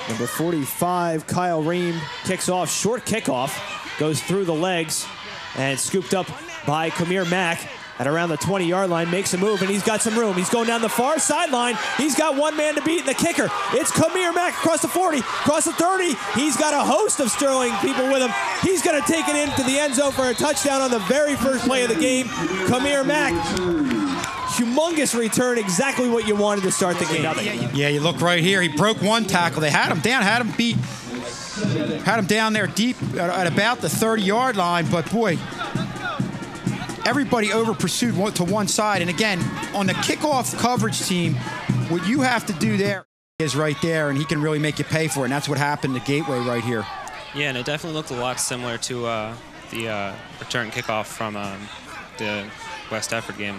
Number 45, Kyle Ream, kicks off, short kickoff, goes through the legs, and scooped up by Kamir Mack at around the 20-yard line, makes a move, and he's got some room. He's going down the far sideline. He's got one man to beat, and the kicker. It's Kamir Mack across the 40, across the 30. He's got a host of Sterling people with him. He's going to take it into the end zone for a touchdown on the very first play of the game. Kamir Mack, humongous return, exactly what you wanted to start the game. Yeah, you look right here. He broke one tackle. They had him down, had him beat, had him down there deep at about the 30-yard line, but boy, everybody over-pursued to one side. And again, on the kickoff coverage team, what you have to do there is right there, and he can really make you pay for it, and that's what happened to Gateway right here. Yeah, and it definitely looked a lot similar to the return kickoff from the West Deptford game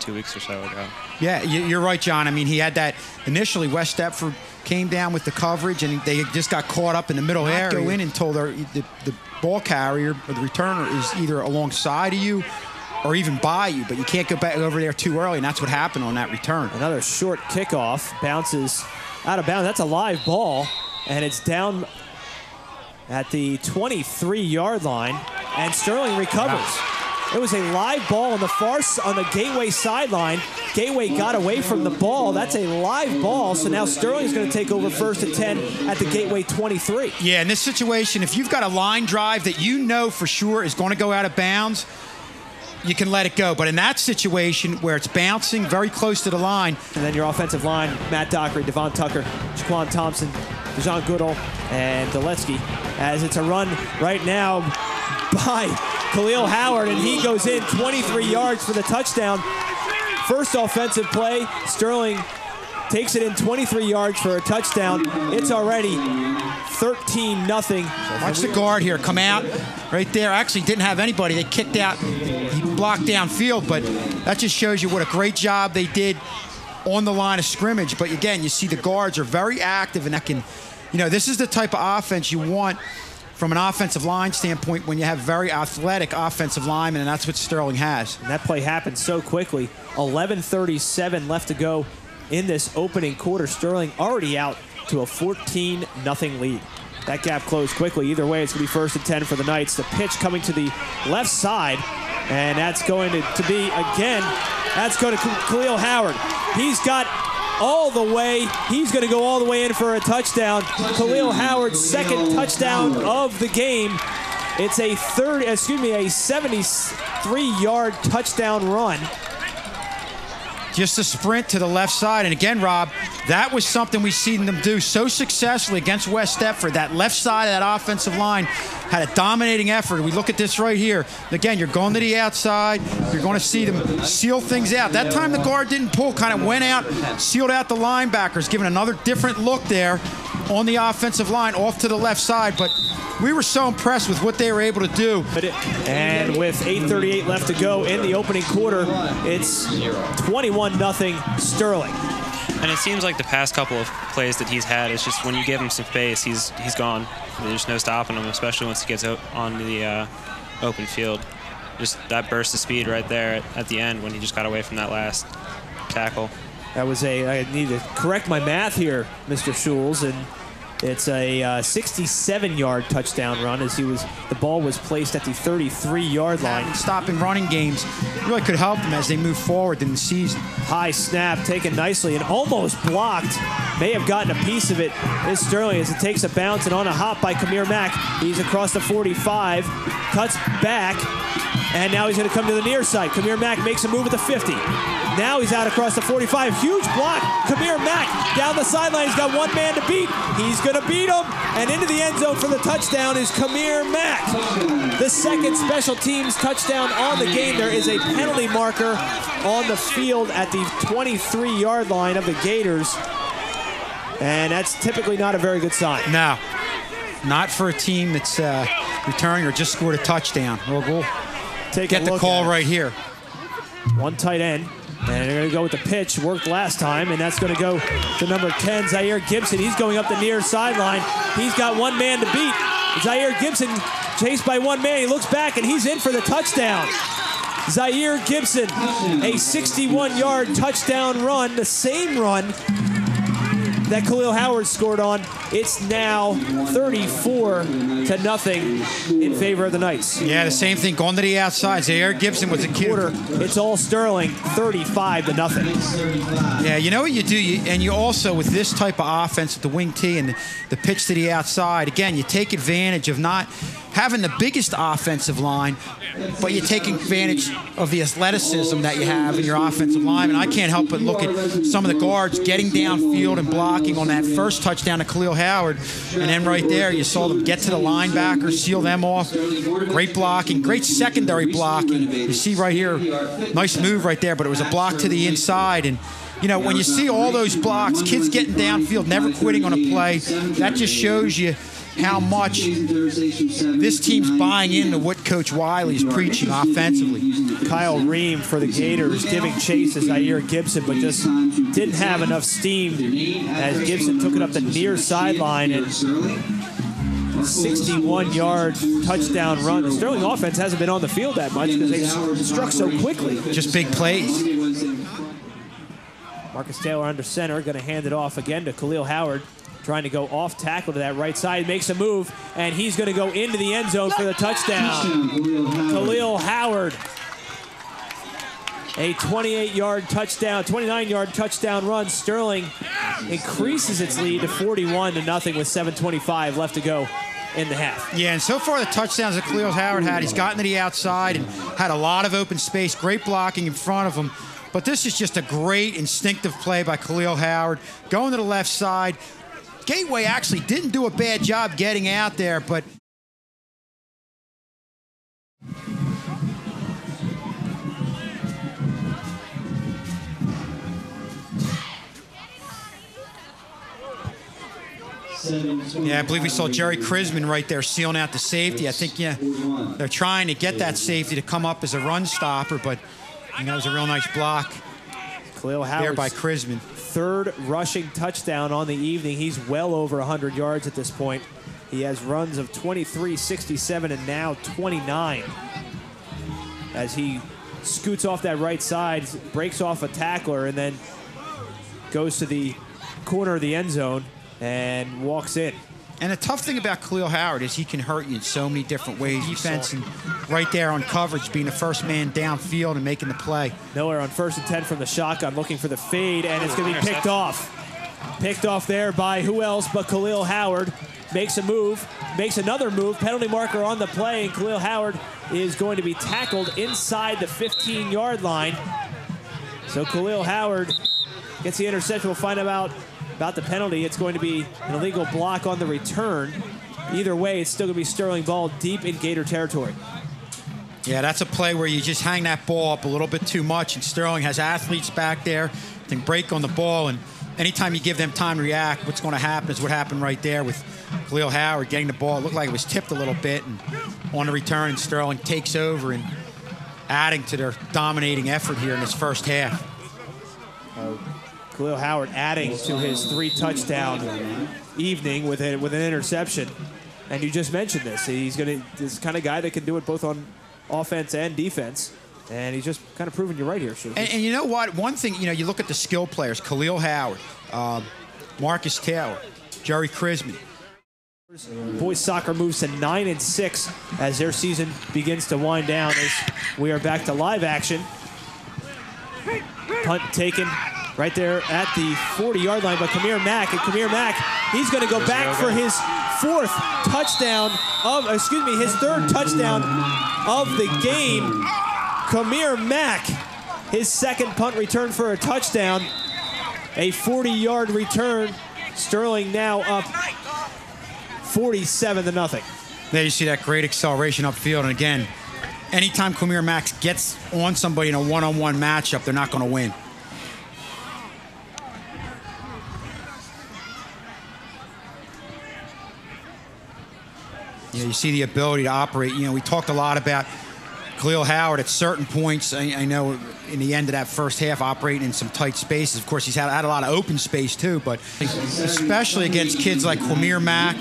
2 weeks or so ago. Yeah, you're right, John. I mean, he had that initially. West Deptford came down with the coverage, and they just got caught up in the middle area. Go in until the ball carrier or the returner is either alongside of you or even by you, but you can't go back over there too early, and that's what happened on that return. Another short kickoff, bounces out of bounds. That's a live ball, and it's down at the 23-yard line, and Sterling recovers. Wow. It was a live ball on the Gateway sideline. Gateway got away from the ball. That's a live ball, so now Sterling's going to take over first and 10 at the Gateway 23. Yeah, in this situation, if you've got a line drive that you know for sure is going to go out of bounds, you can let it go. But in that situation where it's bouncing very close to the line. And then your offensive line, Matt Dockery, Devon Tucker, Jaquan Thompson, Dejon Goodall, and Doletsky, as it's a run right now by Khalil Howard, and he goes in 23 yards for the touchdown. First offensive play, Sterling takes it in 23 yards for a touchdown. It's already 13-0. Watch the guard here come out right there. Actually didn't have anybody. They kicked out. He blocked downfield, but that just shows you what a great job they did on the line of scrimmage. But again, you see the guards are very active, and that can, this is the type of offense you want from an offensive line standpoint when you have very athletic offensive linemen, and that's what Sterling has. And that play happened so quickly. 11:37 left to go in this opening quarter. Sterling already out to a 14-0 lead. That gap closed quickly. Either way, it's going to be first and 10 for the Knights. The pitch coming to the left side, and that's going to be, again, that's going to Khalil Howard. He's got all the way. He's going to go all the way in for a touchdown. Khalil Howard's second touchdown of the game. It's a 73-yard touchdown run. Just a sprint to the left side. And again, Rob, that was something we've seen them do so successfully against West Deptford. That left side of that offensive line had a dominating effort. We look at this right here. Again, you're going to the outside. You're going to see them seal things out. That time the guard didn't pull, kind of went out, sealed out the linebackers, giving another different look there on the offensive line off to the left side. But we were so impressed with what they were able to do. And with 8:38 left to go in the opening quarter, it's 21-0 Sterling. And it seems like the past couple of plays that he's had, it's just when you give him some space, he's gone. There's no stopping him, especially once he gets on the open field. Just that burst of speed right there at the end when he just got away from that last tackle. That was I need to correct my math here, Mr. Schulz, and it's a 67-yard touchdown run as the ball was placed at the 33-yard line. Stopping running games really could help them as they move forward in the season. High snap taken nicely and almost blocked. May have gotten a piece of it. Is Sterling as it takes a bounce and on a hop by Kamir Mack. He's across the 45, cuts back, and now he's going to come to the near side. Kamir Mack makes a move at the 50. Now he's out across the 45. Huge block. Kamir Mack down the sideline. He's got one man to beat. He's going to beat him. And into the end zone for the touchdown is Kamir Mack. The second special teams touchdown on the game. There is a penalty marker on the field at the 23-yard line of the Gators. And that's typically not a very good sign. No, not for a team that's returning or just scored a touchdown. We'll get the call right here. One tight end. And they're going to go with the pitch. Worked last time, and that's going to go to number 10, Zaire Gibson. He's going up the near sideline. He's got one man to beat. Zaire Gibson chased by one man. He looks back, and he's in for the touchdown. Zaire Gibson, a 61-yard touchdown run, the same run that Khalil Howard scored on. It's now 34-0 in favor of the Knights. Yeah, the same thing going to the outside. Zaire Gibson was a quarter. It's all Sterling, 35-0. Yeah, you know what you do, and you also, with this type of offense with the wing tee and the pitch to the outside, again, you take advantage of not having the biggest offensive line, but you're taking advantage of the athleticism that you have in your offensive line. And I can't help but look at some of the guards getting downfield and blocking on that first touchdown to Khalil Howard. And then right there, you saw them get to the linebacker, seal them off. Great blocking, great secondary blocking. You see right here, nice move right there, but it was a block to the inside. And you know, when you see all those blocks, kids getting downfield, never quitting on a play, that just shows you how much this team's buying into what Coach Wiley's preaching offensively. Kyle Ream for the Gators giving chase to Zaire Gibson, but just didn't have enough steam as Gibson took it up the near sideline and 61-yard touchdown run. The Sterling offense hasn't been on the field that much because they struck so quickly. Just big plays. Marcus Taylor under center, going to hand it off again to Khalil Howard. Trying to go off tackle to that right side, makes a move, and he's going to go into the end zone for the touchdown. Khalil Howard, a 28-yard touchdown, 29-yard touchdown run. Sterling increases its lead to 41-0 with 7:25 left to go in the half. Yeah, and so far the touchdowns that Khalil Howard had, he's gotten to the outside and had a lot of open space, great blocking in front of him. But this is just a great instinctive play by Khalil Howard, going to the left side. Gateway actually didn't do a bad job getting out there, but yeah, I believe we saw Jerry Chrisman right there sealing out the safety. I think, yeah, they're trying to get that safety to come up as a run stopper, but that was a real nice block Khalil Howard there by Chrisman. Third rushing touchdown on the evening. He's well over 100 yards at this point. He has runs of 23, 67, and now 29. As he scoots off that right side, breaks off a tackler, and then goes to the corner of the end zone and walks in. And the tough thing about Khalil Howard is he can hurt you in so many different ways. Defense and right there on coverage, being the first man downfield and making the play. Miller on 1st and 10 from the shotgun, looking for the fade, and it's going to be picked off. Picked off there by who else but Khalil Howard. Makes a move, makes another move. Penalty marker on the play, and Khalil Howard is going to be tackled inside the 15-yard line. So Khalil Howard gets the interception. We'll find out about the penalty. It's going to be an illegal block on the return. Either way, it's still going to be Sterling ball deep in Gator territory. Yeah, that's a play where you just hang that ball up a little bit too much, and Sterling has athletes back there, can break on the ball, and anytime you give them time to react, what's going to happen is what happened right there with Khalil Howard getting the ball. It looked like it was tipped a little bit, and on the return, Sterling takes over and adding to their dominating effort here in this first half. Khalil Howard adding to his 3-touchdown evening with an interception. And you just mentioned this. He's this kind of guy that can do it both on offense and defense. And he's just kind of proving you right here, Shu. And you know what? One thing, you look at the skill players, Khalil Howard, Marcus Taylor, Jerry Chrisman. Boys soccer moves to 9-6 as their season begins to wind down as we are back to live action. Punt taken right there at the 40-yard line by Kamir Mack. And Kamir Mack, he's going to go back for his his third touchdown of the game. Kamir Mack, his second punt return for a touchdown. A 40-yard return. Sterling now up 47-0. There you see that great acceleration upfield. And again, anytime Kamir Mack gets on somebody in a one-on-one matchup, they're not going to win. You see the ability to operate. We talked a lot about Khalil Howard at certain points. I know in the end of that first half operating in some tight spaces. Of course, he's had a lot of open space too, but especially against kids like Kamir Mack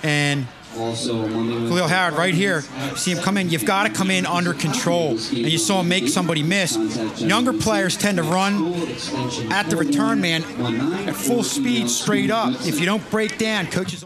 and Khalil Howard right here. See him come in. You've got to come in under control. And you saw him make somebody miss. Younger players tend to run at the return man at full speed straight up. If you don't break down, coaches...